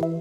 Morning,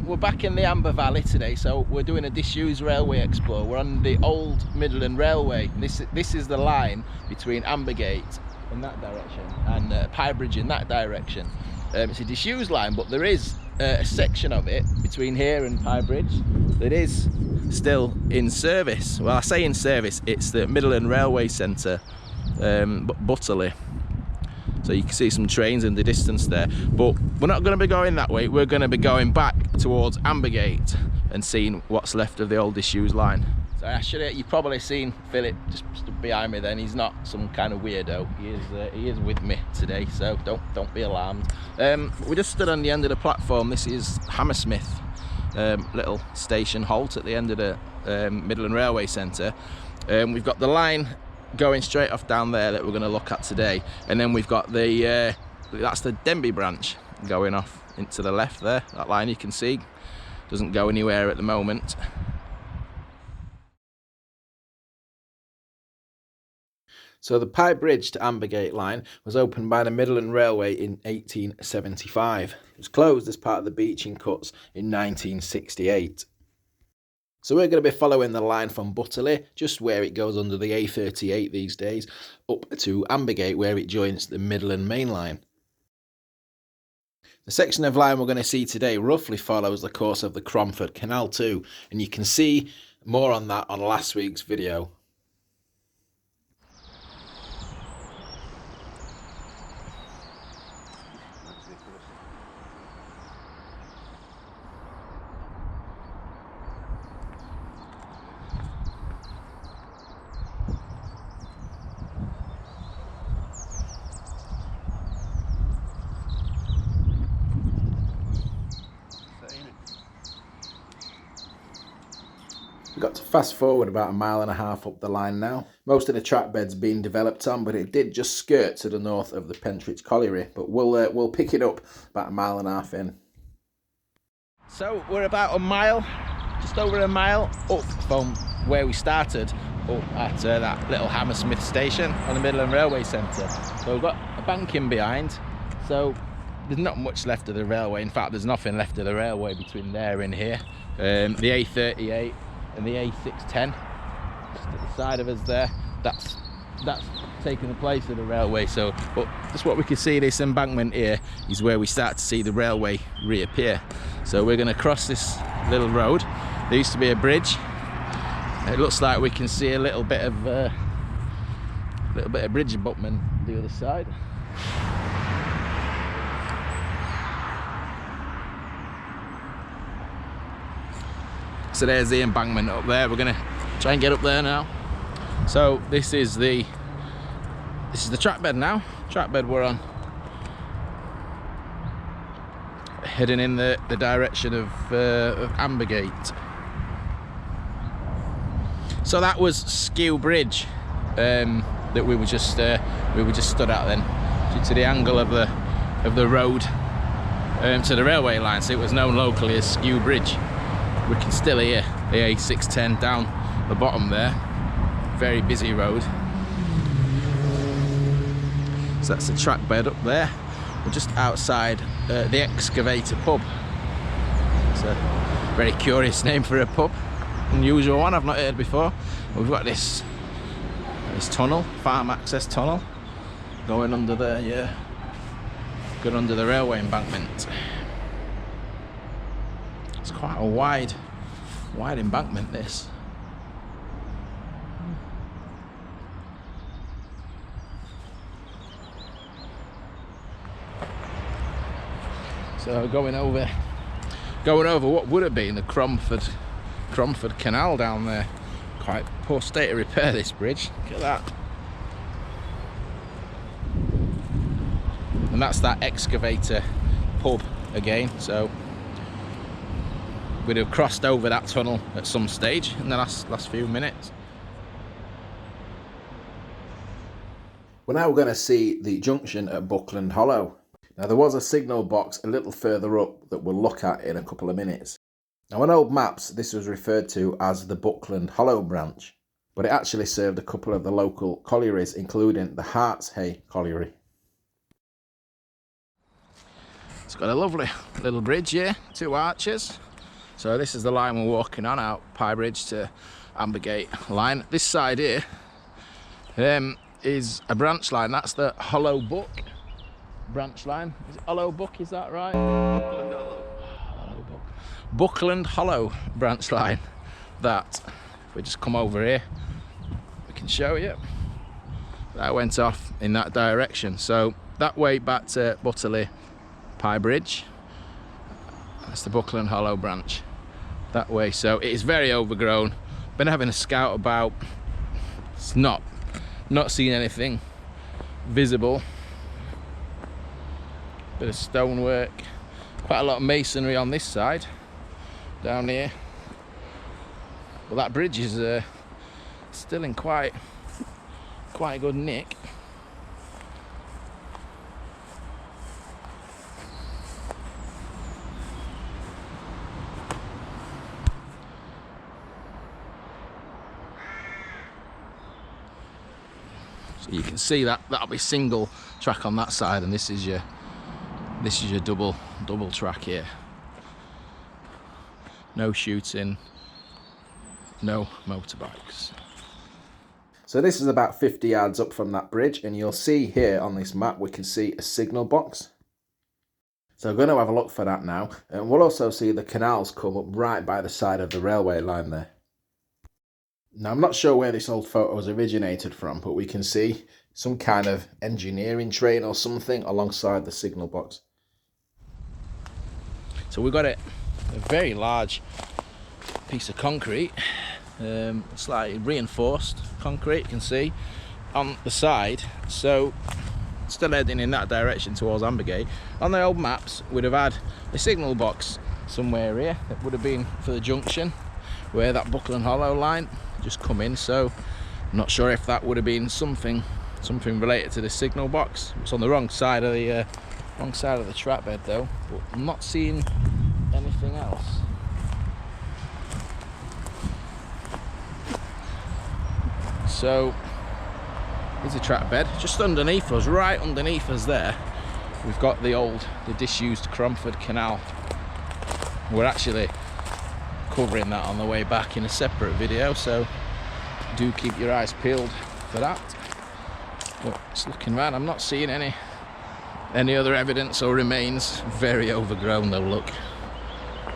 we're back in the Amber Valley today, so we're doing a disused railway explore. We're on the old Midland Railway. This is the line between Ambergate in that direction and Pye Bridge in that direction. It's a disused line, but there is a section of it between here and Pye Bridge that is still in service. Well, I say in service, it's the Midland Railway Centre Butterley. So you can see some trains in the distance there, but we're not going to be going that way. We're going to be going back towards Ambergate and seeing what's left of the old disused line. So actually, you've probably seen Philip just stood behind me then. He's not some kind of weirdo. He is with me today, so don't be alarmed. We just stood on the end of the platform. This is Hammersmith, little station halt at the end of the Midland Railway Centre. We've got the line going straight off down there that we're going to look at today, and then we've got the that's the Denby branch going off into the left there. That line you can see doesn't go anywhere at the moment. So the Pye Bridge to Ambergate line was opened by the Midland Railway in 1875. It was closed as part of the Beeching cuts in 1968. So we're going to be following the line from Butterley, just where it goes under the A38 these days, up to Ambergate where it joins the Midland main line. The section of line we're going to see today roughly follows the course of the Cromford Canal too, and you can see more on that on last week's video. We've got to fast forward about 1.5 miles up the line now. Most of the track bed's been developed on, but it did just skirt to the north of the Pentrich Colliery. But we'll pick it up about 1.5 miles in. So we're about 1 mile, just over 1 mile up from where we started, up at that little Hammersmith station on the Midland Railway Centre. So we've got a banking behind, so there's not much left of the railway. In fact, there's nothing left of the railway between there and here. The A38 and the A610 just at the side of us there, that's taking the place of the railway. So but just what we can see, this embankment here is where we start to see the railway reappear. So we're going to cross this little road. There used to be a bridge. It looks like we can see a little bit of bridge abutment the other side. So there's the embankment up there. We're gonna try and get up there now. So this is the trackbed now. Trackbed we're on, heading in the direction of Ambergate. So that was Skew Bridge that we were just stood at then, due to the angle of the road to the railway line. So it was known locally as Skew Bridge. We can still hear the A610 down the bottom there. Very busy road. So that's the track bed up there. We're just outside the Excavator pub. It's a very curious name for a pub. Unusual one, I've not heard before. We've got this tunnel, farm access tunnel, going under there, yeah. Going under the railway embankment. It's quite a wide embankment, this. So going over what would have been the Cromford Canal down there. Quite poor state of repair, this bridge. Look at that. And that's that Excavator pub again. So we'd have crossed over that tunnel at some stage in the last few minutes. We're now going to see the junction at Buckland Hollow. Now there was a signal box a little further up that we'll look at in a couple of minutes. Now on old maps this was referred to as the Buckland Hollow branch, but it actually served a couple of the local collieries, including the Hartshay Colliery. It's got a lovely little bridge here, 2 arches. So this is the line we're walking on, out Pye Bridge to Ambergate line. This side here is a branch line. That's the Hollow Buck branch line. Is it Hollow Buck, is that right? Buckland Hollow. Hollow Buck. Buckland Hollow branch line. That, if we just come over here, we can show you. That went off in that direction. So that way back to Butterley Pye Bridge. That's the Buckland Hollow branch. That way. So it is very overgrown. Been having a scout about. It's not seeing anything visible. Bit of stonework, quite a lot of masonry on this side down here, but that bridge is still in quite a good nick. So you can see that that'll be single track on that side, and this is your double track here. No shooting, no motorbikes. So this is about 50 yards up from that bridge, and you'll see here on this map we can see a signal box. So I'm going to have a look for that now, and we'll also see the canals come up right by the side of the railway line there. Now I'm not sure where this old photo was originated from, but we can see some kind of engineering train or something alongside the signal box. So we've got a very large piece of concrete, slightly reinforced concrete, you can see on the side. So still heading in that direction towards Ambergate. On the old maps we'd have had a signal box somewhere here that would have been for the junction where that Buckland Hollow line just come in. So I'm not sure if that would have been something related to the signal box. It's on the wrong side of the trackbed though, but I'm not seeing anything else. So there's a trackbed just underneath us, right underneath us there. We've got the disused Cromford Canal. We're actually covering that on the way back in a separate video, so do keep your eyes peeled for that. But it's looking right. I'm not seeing any other evidence or remains. Very overgrown though, look.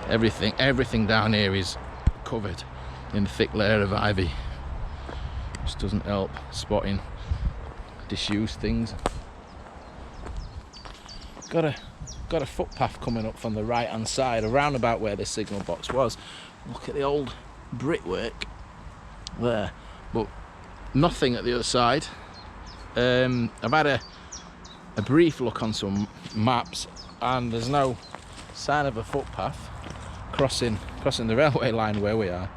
Everything down here is covered in a thick layer of ivy. Just doesn't help spotting disused things. Got a footpath coming up from the right hand side, around about where this signal box was. Look at the old brickwork there, but nothing at the other side. I've had a brief look on some maps, and there's no sign of a footpath crossing the railway line where we are.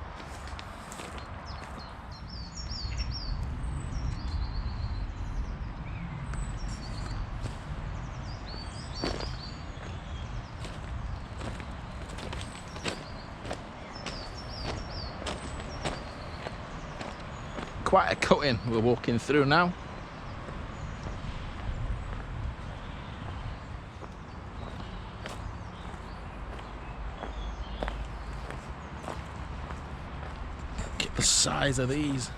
Quite a cutting we're walking through now. Look at the size of these.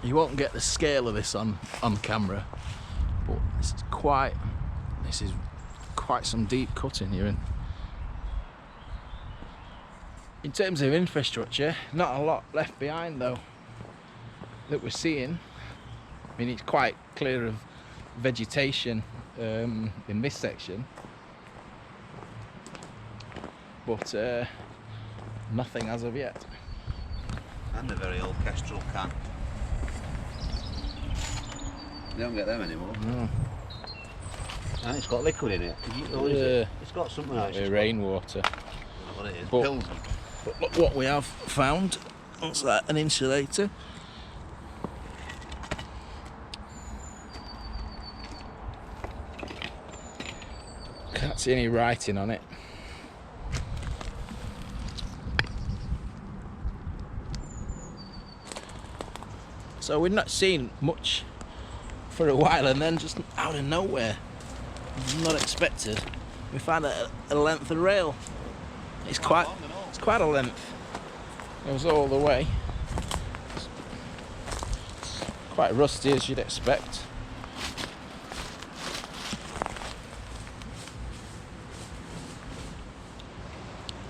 You won't get the scale of this on camera, but this is quite some deep cutting here. In terms of infrastructure, not a lot left behind though that we're seeing. I mean, it's quite clear of vegetation in this section, but nothing as of yet. And a very old kestrel can. You don't get them anymore. No. And it's got liquid in it. Yeah. It's got something else. Rainwater. what it is. But- Pilsner. But look what we have found. Looks like an insulator. Can't see any writing on it. So we've not seen much for a while, and then just out of nowhere, not expected, we found a length of rail. It's quite a length. It was all the way. It's quite rusty, as you'd expect.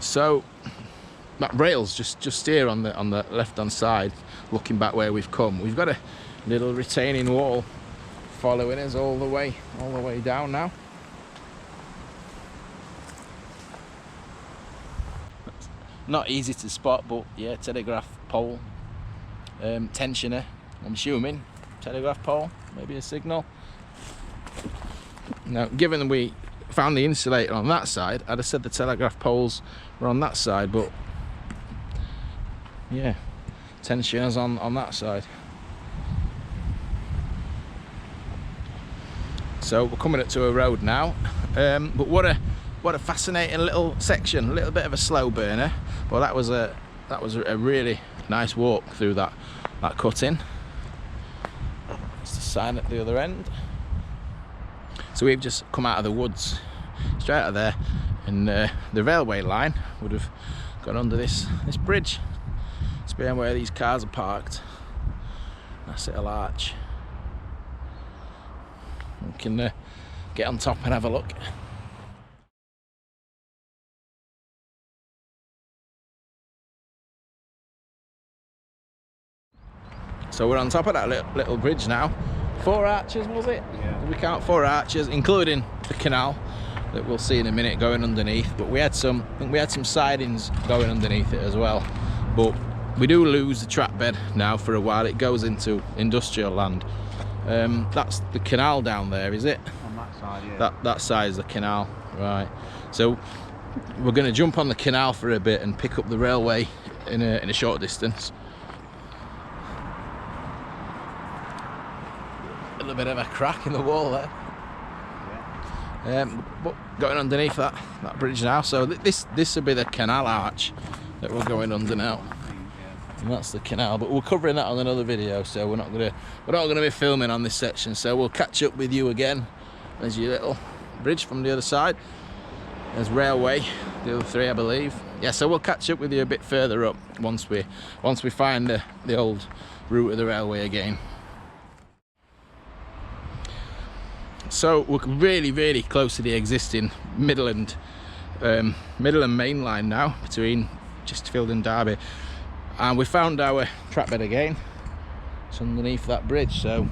So that rail's just here on the left-hand side, looking back where we've come. We've got a little retaining wall following us all the way down now. Not easy to spot, but yeah, telegraph pole, tensioner, I'm assuming, telegraph pole, maybe a signal. Now, given that we found the insulator on that side, I'd have said the telegraph poles were on that side, but yeah, tensioners on that side. So we're coming up to a road now, but what a fascinating little section, a little bit of a slow burner. Well, that was a really nice walk through that cutting. It's the sign at the other end. So we've just come out of the woods, straight out of there, and the railway line would have gone under this bridge. It's behind where these cars are parked. Nice little arch. We can get on top and have a look. So we're on top of that little bridge now. 4 arches, was it? Yeah. We count 4 arches, including the canal that we'll see in a minute going underneath. But I think we had some sidings going underneath it as well. But we do lose the trackbed now for a while. It goes into industrial land. That's the canal down there, is it? On that side, yeah. That side is the canal, right? So we're going to jump on the canal for a bit and pick up the railway in a short distance. A little bit of a crack in the wall there. Yeah. But going underneath that bridge now. So this will be the canal arch that we're going under now. And that's the canal, but we're covering that on another video, so we're not gonna be filming on this section. So we'll catch up with you again. There's your little bridge from the other side. There's railway, the other 3, I believe. Yeah, so we'll catch up with you a bit further up once we find the old route of the railway again. So we're really, really close to the existing Midland main line now, between Chesterfield and Derby. And we found our trackbed again. It's underneath that bridge, so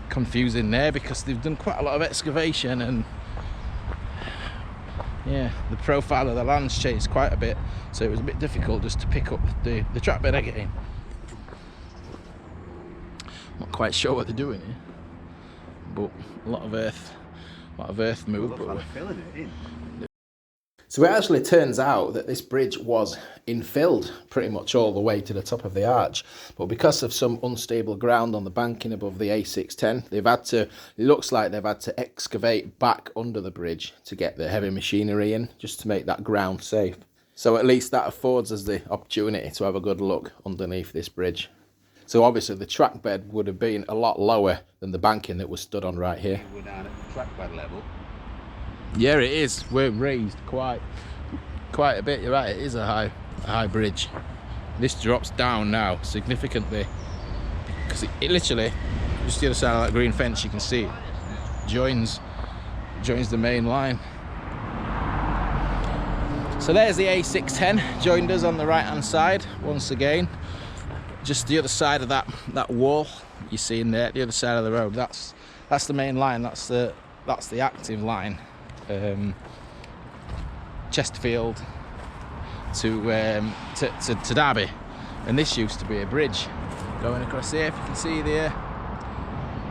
confusing there because they've done quite a lot of excavation, and yeah, the profile of the land's changed quite a bit, so it was a bit difficult just to pick up the trackbed again. Not quite sure what they're doing here, but a lot of earth moved. Looks like they're filling it in. So it actually turns out that this bridge was infilled pretty much all the way to the top of the arch, but because of some unstable ground on the banking above the A610, it looks like they've had to excavate back under the bridge to get the heavy machinery in, just to make that ground safe. So at least that affords us the opportunity to have a good look underneath this bridge. So obviously the trackbed would have been a lot lower than the banking that was stood on right here. We're down at the trackbed level. Yeah, it is. We're raised quite a bit. You're right. It is a high bridge. This drops down now significantly because it literally, just the other side of that green fence, you can see it joins the main line. So there's the A610 joined us on the right hand side once again. Just the other side of that wall you see in there, the other side of the road. That's the main line. That's the active line. Chesterfield to Derby, and this used to be a bridge going across here. If you can see there,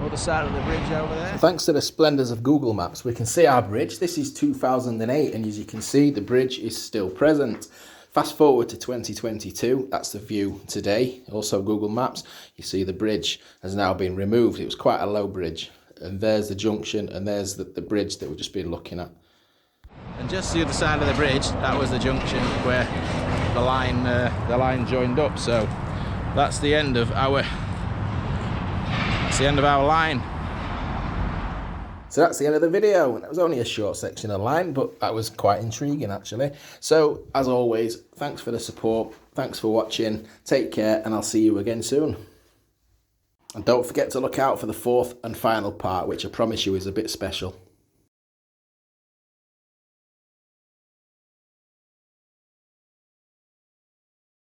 Other side of the bridge over there. So thanks to the splendours of Google Maps, we can see our bridge. This is 2008, and as you can see, the bridge is still present. Fast forward to 2022, that's the view today. Also Google Maps, you see the bridge has now been removed. It was quite a low bridge. And there's the junction, and there's the bridge that we've just been looking at. And just the other side of the bridge, that was the junction where the line joined up. So that's the end of our line. So that's the end of the video. That was only a short section of line, but that was quite intriguing actually. So as always, thanks for the support, thanks for watching, take care, and I'll see you again soon. And don't forget to look out for the fourth and final part, which I promise you is a bit special.